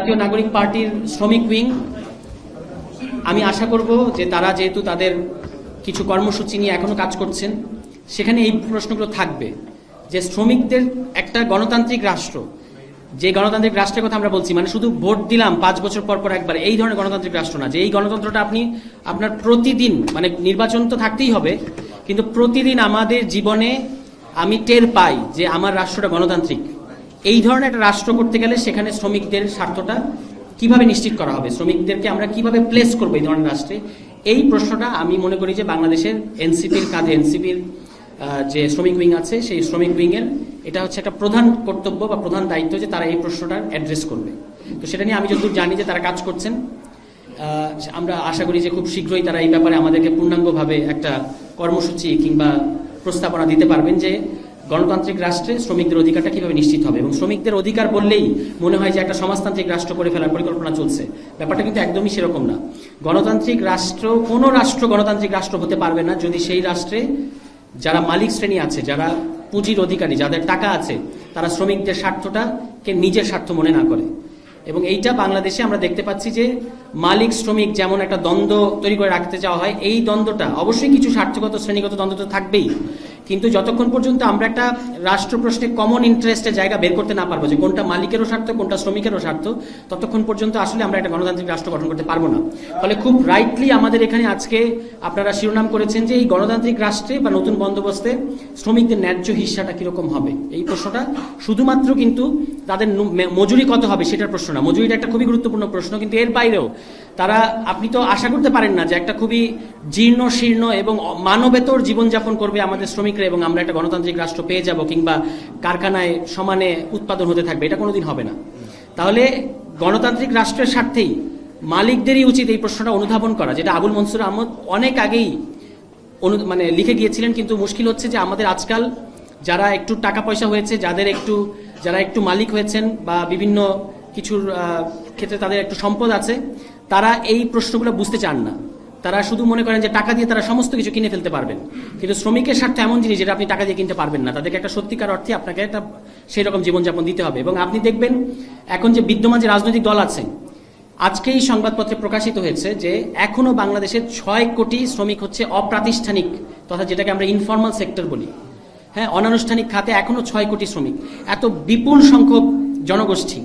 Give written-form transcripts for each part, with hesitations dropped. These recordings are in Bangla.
জাতীয় নাগরিক পার্টির শ্রমিক উইং, আমি আশা করব যে তারা যেহেতু তাদের কিছু কর্মসূচি নিয়ে এখনো কাজ করছেন, সেখানে এই প্রশ্নগুলো থাকবে যে শ্রমিকদের একটা গণতান্ত্রিক রাষ্ট্র, যে গণতান্ত্রিক রাষ্ট্রের কথা আমরা বলছি, মানে শুধু ভোট দিলাম 5 বছর পর পর একবার, এই ধরনের গণতান্ত্রিক রাষ্ট্র না। যে এই গণতন্ত্রটা আপনি আপনার প্রতিদিন, মানে নির্বাচন তো থাকতেই হবে, কিন্তু প্রতিদিন আমাদের জীবনে আমি টের পাই যে আমার রাষ্ট্রটা গণতান্ত্রিক। এই ধরনের একটা রাষ্ট্র করতে গেলে সেখানে শ্রমিকদের স্বার্থটা কিভাবে নিশ্চিত করা হবে, শ্রমিকদেরকে আমরা কিভাবে প্লেস করবো এই ধরনের রাষ্ট্রে, এই প্রশ্নটা আমি মনে করি যে বাংলাদেশের এনসিপির কাঁধে, এনসিপির যে শ্রমিক উইং আছে সেই শ্রমিক উইংয়ের এটা হচ্ছে একটা প্রধান কর্তব্য বা প্রধান দায়িত্ব যে তারা এই প্রশ্নটা অ্যাড্রেস করবে। তো সেটা নিয়ে আমি যতদূর জানি যে তারা কাজ করছেন, আমরা আশা করি যে খুব শীঘ্রই তারা এই ব্যাপারে আমাদেরকে পূর্ণাঙ্গভাবে একটা কর্মসূচি কিংবা প্রস্তাবনা দিতে পারবেন যে গণতান্ত্রিক রাষ্ট্রে শ্রমিকদের অধিকারটা কিভাবে নিশ্চিত হবে। এবং শ্রমিকদের অধিকার বললেই মনে হয় যে একটা সমাজতান্ত্রিক রাষ্ট্র করে ফেলার পরিকল্পনা চলছে, ব্যাপারটা কিন্তু একদমই সেরকম না। গণতান্ত্রিক রাষ্ট্র, কোনো রাষ্ট্র গণতান্ত্রিক রাষ্ট্র হতে পারবে না যদি সেই রাষ্ট্রে যারা মালিক শ্রেণী আছে, যারা পুঁজির অধিকারী, যাদের টাকা আছে, তারা শ্রমিকদের স্বার্থটাকে নিজের স্বার্থ মনে না করে। এবং এইটা বাংলাদেশে আমরা দেখতে পাচ্ছি যে মালিক শ্রমিক যেমন একটা দ্বন্দ্ব তৈরি করে রাখতে চাওয়া হয়, এই দ্বন্দ্বটা অবশ্যই কিছু স্বার্থগত শ্রেণীগত দ্বন্দ্ব তো থাকবেই, কিন্তু যতক্ষণ পর্যন্ত আমরা একটা রাষ্ট্র প্রশ্নে কমন ইন্টারেস্টের জায়গা বের করতে না পারবো যে কোনটা মালিকেরও স্বার্থ কোনটা শ্রমিকেরও স্বার্থ, ততক্ষণ পর্যন্ত আসলে আমরা একটা গণতান্ত্রিক রাষ্ট্র গঠন করতে পারবো না। ফলে খুব রাইটলি আমাদের এখানে আজকে আপনারা শিরোনাম করেছেন যে এই গণতান্ত্রিক রাষ্ট্রে বা নতুন বন্দোবস্তে শ্রমিকদের ন্যায্য হিস্সাটা কিরকম হবে, এই প্রশ্নটা শুধুমাত্র কিন্তু তাদের মজুরি কত হবে সেটার প্রশ্ন না। মজুরিটা একটা খুবই গুরুত্বপূর্ণ প্রশ্ন, কিন্তু এর বাইরেও তারা, আপনি তো আশা করতে পারেন না যে একটা খুবই জীর্ণ শীর্ণ এবং মানবেতর জীবনযাপন করবে আমাদের শ্রমিকরা এবং আমরা একটা গণতান্ত্রিক রাষ্ট্র পেয়ে যাব কিংবা কারখানায় সমানে উৎপাদন হতে থাকবে, এটা কোনোদিন হবে না। তাহলে গণতান্ত্রিক রাষ্ট্রের স্বার্থেই মালিকদেরই উচিত এই প্রশ্নটা অনুধাবন করা, যেটা আবুল মনসুর আহমদ অনেক আগেই লিখে গিয়েছিলেন। কিন্তু মুশকিল হচ্ছে যে আমাদের আজকাল যারা একটু টাকা পয়সা হয়েছে, যারা একটু মালিক হয়েছেন বা বিভিন্ন কিছুর ক্ষেত্রে তাদের একটু সম্পদ আছে, তারা এই প্রশ্নগুলো বুঝতে চান না। তারা শুধু মনে করেন যে টাকা দিয়ে তারা সমস্ত কিছু কিনে ফেলতে পারবেন, কিন্তু শ্রমিকের স্বার্থ এমন জিনিস যেটা আপনি টাকা দিয়ে কিনতে পারবেন না। তাদেরকে একটা সত্যিকার অর্থে আপনাকে একটা সেই রকম জীবনযাপন দিতে হবে। এবং আপনি দেখবেন এখন যে বিদ্যমান যে রাজনৈতিক দল আছে, আজকেই সংবাদপত্রে প্রকাশিত হয়েছে যে এখনো বাংলাদেশের 6 কোটি শ্রমিক হচ্ছে অপ্রাতিষ্ঠানিক, তথা যেটাকে আমরা ইনফর্মাল সেক্টর বলি, হ্যাঁ, অনানুষ্ঠানিক খাতে এখনো 6 কোটি শ্রমিক। এত বিপুল সংখ্যক জনগোষ্ঠী,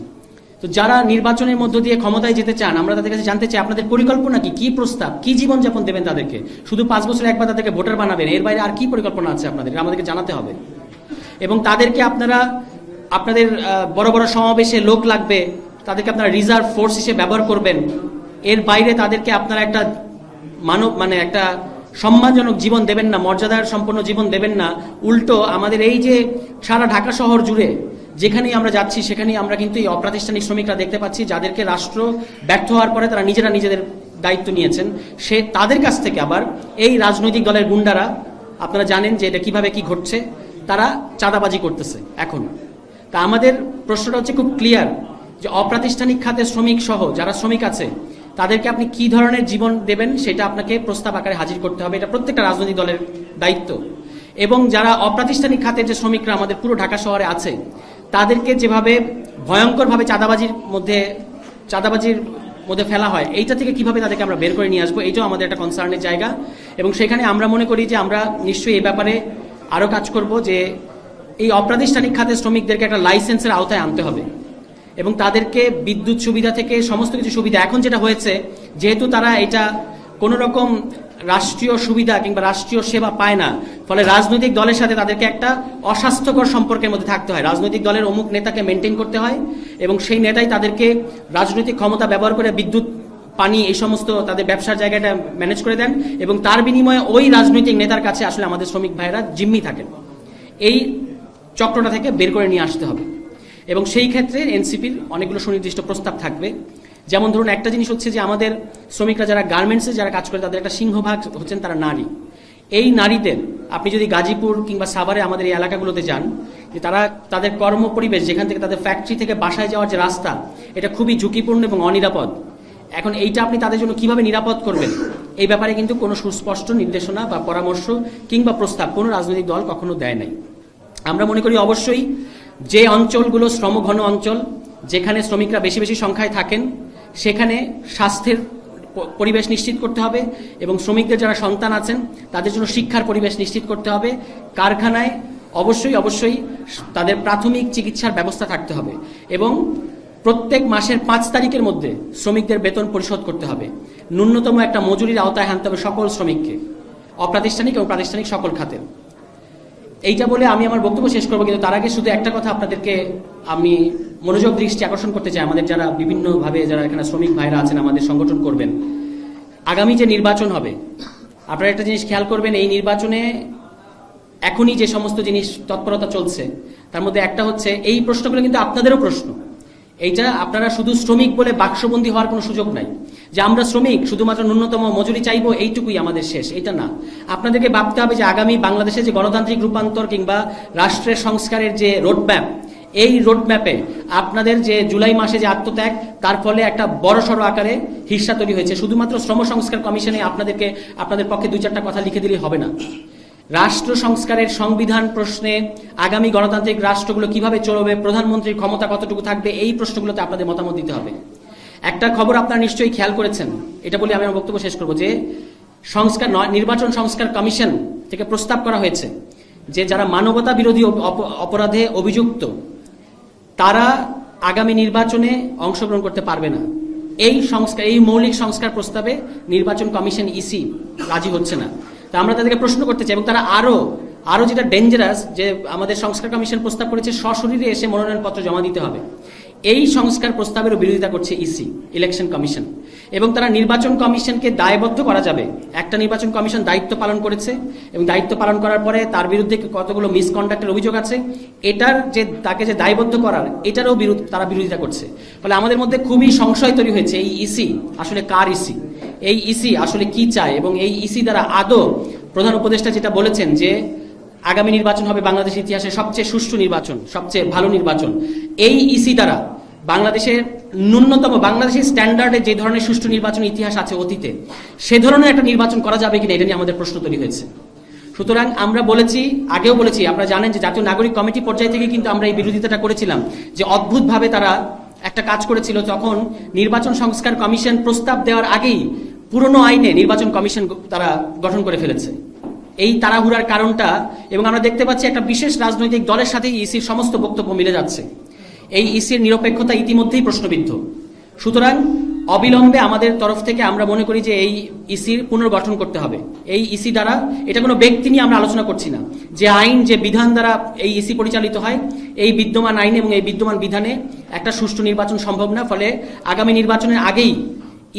তো যারা নির্বাচনের মধ্য দিয়ে ক্ষমতায় যেতে চান, আমরা তাদের কাছে জানতে চাই আপনাদের পরিকল্পনা কি প্রস্তাব, কি জীবনযাপন দেবেন তাদেরকে। শুধু 5 বছরে একবার তাদেরকে ভোটার বানাবেন, এর বাইরে আর কি পরিকল্পনা আছে আপনাদের, আমাদেরকে জানাতে হবে। এবং তাদেরকে আপনাদের বড় বড় সমাবেশে লোক লাগবে, তাদেরকে আপনারা রিজার্ভ ফোর্স হিসেবে ব্যবহার করবেন, এর বাইরে তাদেরকে আপনারা একটা একটা সম্মানজনক জীবন দেবেন না, মর্যাদার সম্পন্ন জীবন দেবেন না। উল্টো আমাদের এই যে সারা ঢাকা শহর জুড়ে যেখানেই আমরা যাচ্ছি সেখানেই আমরা কিন্তু এই অপ্রাতিষ্ঠানিক শ্রমিকরা দেখতে পাচ্ছি, যাদেরকে রাষ্ট্র ব্যর্থ হওয়ার পরে তারা নিজেদের দায়িত্ব নিয়েছেন, তাদের কাছ থেকে আবার এই রাজনৈতিক দলের গুন্ডারা, আপনারা জানেন যে এটা কিভাবে কি ঘটছে, তারা চাঁদাবাজি করতেছে এখন। তা আমাদের প্রশ্নটা হচ্ছে খুব ক্লিয়ার যে অপ্রাতিষ্ঠানিক খাতে শ্রমিক সহ যারা শ্রমিক আছে তাদেরকে আপনি কি ধরনের জীবন দেবেন সেটা আপনাকে প্রস্তাব আকারে হাজির করতে হবে, এটা প্রত্যেকটা রাজনৈতিক দলের দায়িত্ব। এবং যারা অপ্রাতিষ্ঠানিক খাতের যে শ্রমিকরা আমাদের পুরো ঢাকা শহরে আছে, তাদেরকে যেভাবে ভয়ঙ্করভাবে চাঁদাবাজির মধ্যে ফেলা হয়, এইটা থেকে কিভাবে তাদেরকে আমরা বের করে নিয়ে আসবো, এইটাও আমাদের একটা কনসার্নের জায়গা। এবং সেখানে আমরা মনে করি যে আমরা নিশ্চয়ই এই ব্যাপারে আরও কাজ করব যে এই অপ্রাতিষ্ঠানিক খাতের শ্রমিকদেরকে একটা লাইসেন্সের আওতায় আনতে হবে এবং তাদেরকে বিদ্যুৎ সুবিধা থেকে সমস্ত কিছু সুবিধা, এখন যেটা হয়েছে যেহেতু তারা এটা কোনো রকম রাষ্ট্রীয় সুবিধা কিংবা রাষ্ট্রীয় সেবা পায় না, ফলে রাজনৈতিক দলের সাথে তাদেরকে একটা অস্বাস্থ্যকর সম্পর্কের মধ্যে থাকতে হয়। রাজনৈতিক দলের অমুক নেতাকে মেনটেন করতে হয় এবং সেই নেতাই তাদেরকে রাজনৈতিক ক্ষমতা ব্যবহার করে বিদ্যুৎ, পানি, এই সমস্ত তাদের ব্যবসার জায়গাটা ম্যানেজ করে দেন এবং তার বিনিময়ে ওই রাজনৈতিক নেতার কাছে আসলে আমাদের শ্রমিক ভাইয়েরা জিম্মি থাকেন। এই চক্রটা থেকে বের করে নিয়ে আসতে হবে এবং সেই ক্ষেত্রে এনসিপির অনেকগুলো সুনির্দিষ্ট প্রস্তাব থাকবে। যেমন ধরুন, একটা জিনিস হচ্ছে যে আমাদের শ্রমিকরা যারা গার্মেন্টসে যারা কাজ করে তাদের একটা সিংহভাগ হচ্ছেন তারা নারী। এই নারীদের আপনি যদি গাজীপুর কিংবা সাভারে আমাদের এই এলাকাগুলোতে যান, যে তারা তাদের কর্মপরিবেশ, যেখান থেকে তাদের ফ্যাক্টরি থেকে বাসায় যাওয়ার যে রাস্তা, এটা খুবই ঝুঁকিপূর্ণ এবং অনিরাপদ। এখন এইটা আপনি তাদের জন্য কিভাবে নিরাপদ করবেন, এই ব্যাপারে কিন্তু কোনো সুস্পষ্ট নির্দেশনা বা পরামর্শ কিংবা প্রস্তাব কোনো রাজনৈতিক দল কখনো দেয় নাই। আমরা মনে করি অবশ্যই যে অঞ্চলগুলো শ্রমঘন অঞ্চল, যেখানে শ্রমিকরা বেশি বেশি সংখ্যায় থাকেন সেখানে স্বাস্থ্যের পরিবেশ নিশ্চিত করতে হবে এবং শ্রমিকদের যারা সন্তান আছেন তাদের জন্য শিক্ষার পরিবেশ নিশ্চিত করতে হবে। কারখানায় অবশ্যই তাদের প্রাথমিক চিকিৎসার ব্যবস্থা থাকতে হবে এবং প্রত্যেক মাসের 5 তারিখের মধ্যে শ্রমিকদের বেতন পরিশোধ করতে হবে। ন্যূনতম একটা মজুরির আওতায় আনতে হবে সকল শ্রমিককে, অপ্রাতিষ্ঠানিক এবং প্রাতিষ্ঠানিক সকল খাতের। এইটা বলে আমি আমার বক্তব্য শেষ করবো, কিন্তু তার আগে শুধু একটা কথা আপনাদেরকে আমি মনোযোগ দৃষ্টি আকর্ষণ করতে চাই। আমাদের যারা বিভিন্নভাবে যারা এখানে শ্রমিক ভাইরা আছেন, আমাদের সংগঠন করবেন, আগামী যে নির্বাচন হবে আপনারা একটা জিনিস খেয়াল করবেন, এই নির্বাচনে এখনই যে সমস্ত জিনিস তৎপরতা চলছে তার মধ্যে একটা হচ্ছে এই প্রশ্নগুলো কিন্তু আপনাদেরও প্রশ্ন। এইটা আপনারা শুধু শ্রমিক বলে বাক্সবন্দী হওয়ার কোনো সুযোগ নাই যে আমরা শ্রমিক শুধুমাত্র ন্যূনতম মজুরি চাইবো এইটুকুই আমাদের শেষ, এটা না। আপনাদেরকে ভাবতে হবে যে আগামী বাংলাদেশে যে গণতান্ত্রিক রূপান্তর কিংবা রাষ্ট্রের সংস্কারের যে রোডম্যাপ, এই রোডম্যাপে আপনাদের যে জুলাই মাসে যে আত্মত্যাগ, তার ফলে একটা বড়সড় আকারে হিস্সা তৈরি হয়েছে। শুধুমাত্র শ্রম সংস্কার কমিশনে আপনাদের পক্ষে 2-4টা কথা লিখে দিলে হবে না। রাষ্ট্র সংস্কারের সংবিধান প্রশ্নে আগামী গণতান্ত্রিক রাষ্ট্রগুলো কিভাবে চলবে, প্রধানমন্ত্রীর ক্ষমতা কতটুকু থাকবে, এই প্রশ্নগুলোতে আপনাদের মতামত দিতে হবে। একটা খবর আপনারা নিশ্চয়ই খেয়াল করেছেন, এটা বলে আমি আমার বক্তব্য শেষ করবো, যে নির্বাচন সংস্কার কমিশন থেকে প্রস্তাব করা হয়েছে যে যারা মানবতা বিরোধী অপরাধে অভিযুক্ত তারা আগামী নির্বাচনে অংশগ্রহণ করতে পারবে না। এই মৌলিক সংস্কার প্রস্তাবে নির্বাচন কমিশন ইসি রাজি হচ্ছে না। তা আমরা তাদেরকে প্রশ্ন করতে চাই, এবং তারা আরো যেটা ডেঞ্জারাস, যে আমাদের সংস্কার কমিশন প্রস্তাব করেছে সশরীরে এসে মনোনয়নপত্র জমা দিতে হবে। এই সংস্কার প্রস্তাবেরও বিরোধিতা করছে ইসি, ইলেকশন কমিশন। এবং তারা নির্বাচন কমিশনকে দায়বদ্ধ করা যাবে। একটা নির্বাচন কমিশন দায়িত্ব পালন করেছে এবং দায়িত্ব পালন করার পরে তার বিরুদ্ধে কতগুলো মিসকন্ডাক্টের অভিযোগ আছে, তাকে যে দায়বদ্ধ করার এটারও তারা বিরোধিতা করছে। ফলে আমাদের মধ্যে খুবই সংশয় তৈরি হয়েছে, এই ইসি আসলে কার ইসি, এই ইসি আসলে কি চায়, এবং এই ইসি দ্বারা আদৌ প্রধান উপদেষ্টা যেটা বলেছেন যে আগামী নির্বাচন হবে বাংলাদেশের ইতিহাসে সবচেয়ে সুষ্ঠু নির্বাচন, সবচেয়ে ভালো নির্বাচন, এই ইসি দ্বারা বাংলাদেশের ন্যূনতম বাংলাদেশের স্ট্যান্ডার্ডে যে ধরনের সুষ্ঠু নির্বাচন ইতিহাস আছে অতীতে, সে ধরনের একটা নির্বাচন করা যাবে কিনা এটা নিয়ে আমাদের প্রশ্ন তৈরি হয়েছে। সুতরাং আমরা আগেও বলেছি, আপনারা জানেন যে জাতীয় নাগরিক কমিটি পর্যায় থেকে কিন্তু আমরা এই বিরোধিতাটা করেছিলাম, যে অদ্ভুতভাবে তারা একটা কাজ করেছিল, তখন নির্বাচন সংস্কার কমিশন প্রস্তাব দেওয়ার আগেই পুরনো আইনে নির্বাচন কমিশন তারা গঠন করে ফেলেছে। এই তাড়াহুড়ার কারণটা, এবং আমরা দেখতে পাচ্ছি একটা বিশেষ রাজনৈতিক দলের সাথে ইসির সমস্ত বক্তব্য মিলে যাচ্ছে। এই ইসির নিরপেক্ষতা ইতিমধ্যেই প্রশ্নবিদ্ধ। সুতরাং অবিলম্বে আমাদের তরফ থেকে আমরা মনে করি যে এই ইসির পুনর্গঠন করতে হবে। এই ইসি দ্বারা, এটা কোনো ব্যক্তি নিয়ে আমরা আলোচনা করছি না, যে আইন যে বিধান দ্বারা এই ইসি পরিচালিত হয়, এই বিদ্যমান আইন এবং এই বিদ্যমান বিধানে একটা সুষ্ঠু নির্বাচন সম্ভব না। ফলে আগামী নির্বাচনের আগেই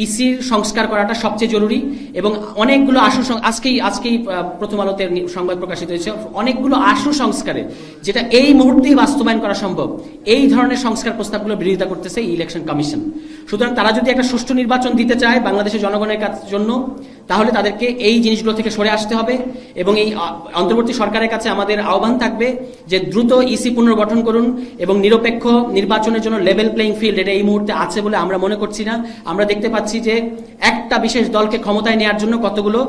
ইসির সংস্কার করাটা সবচেয়ে জরুরি। এবং অনেকগুলো আজকেই প্রথম আলোতে সংবাদ প্রকাশিত হয়েছে, অনেকগুলো আশু সংস্কারে যেটা এই মুহূর্তেই বাস্তবায়ন করা সম্ভব, এই ধরনের সংস্কার প্রস্তাবগুলো বিরোধিতা করতেছে ইলেকশন কমিশন। সুতরাং তারা যদি একটা সুষ্ঠু নির্বাচন দিতে চায় বাংলাদেশের জনগণের জন্য, তাহলে তাদেরকে এই জিনিসগুলো থেকে সরে আসতে হবে। এবং এই অন্তর্বর্তী সরকারের কাছে আমাদের আহ্বান থাকবে যে দ্রুত ইসি পুনর্গঠন করুন এবং নিরপেক্ষ নির্বাচনের জন্য লেভেল প্লেইং ফিল্ড এটা এই মুহূর্তে আছে বলে আমরা মনে করছি না। আমরা দেখতে পাচ্ছি যে একটা বিশেষ দলকে ক্ষমতায় নেওয়ার জন্য কতগুলো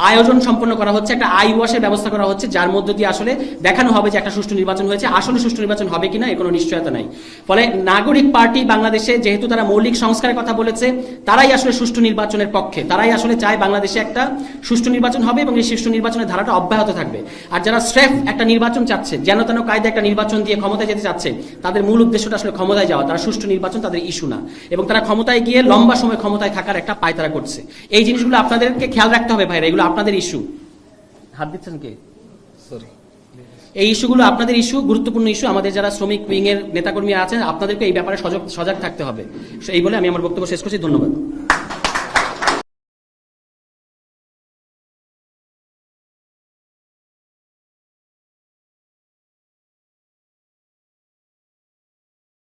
আয়োজন সম্পন্ন করা হচ্ছে, একটা আই ওয়াশের ব্যবস্থা করা হচ্ছে, যার মধ্য দিয়ে আসলে দেখানো হবে যে একটা সুষ্ঠু নির্বাচন হয়েছে। আসলে সুষ্ঠু নির্বাচন হবে কিনা এর কোনো নিশ্চয়তা নাই। ফলে নাগরিক পার্টি বাংলাদেশে যেহেতু তারা মৌলিক সংস্কারের কথা বলেছে, তারাই আসলে সুষ্ঠু নির্বাচনের পক্ষে, তারাই আসলে চায় বাংলাদেশে একটা সুষ্ঠু নির্বাচন হবে এবং এই সুষ্ঠু নির্বাচনের ধারাটা অব্যাহত থাকবে। আর যারা স্রেফ একটা নির্বাচন চাচ্ছে, যেন তেন কায়দা একটা নির্বাচন দিয়ে ক্ষমতায় যেতে চাচ্ছে, তাদের মূল উদ্দেশ্যটা আসলে ক্ষমতায় যাওয়া। তারা সুষ্ঠু নির্বাচন তাদের ইস্যু না, এবং তারা ক্ষমতায় গিয়ে লম্বা সময় ক্ষমতায় থাকার একটা পায়তারা করছে। এই জিনিসগুলো আপনাদেরকে খেয়াল রাখতে হবে ভাইরা, এগুলো আপনাদের ইস্যু। হাত দিচ্ছেন কে? সরি, এই ইস্যুগুলো আপনাদের ইস্যু, গুরুত্বপূর্ণ ইস্যু। আমাদের যারা শ্রমিক উইং এর নেতাকর্মী আছেন, আপনাদেরকে এই ব্যাপারে সজাগ থাকতে হবে। এই বলে আমি আমার বক্তব্য শেষ করছি। ধন্যবাদ।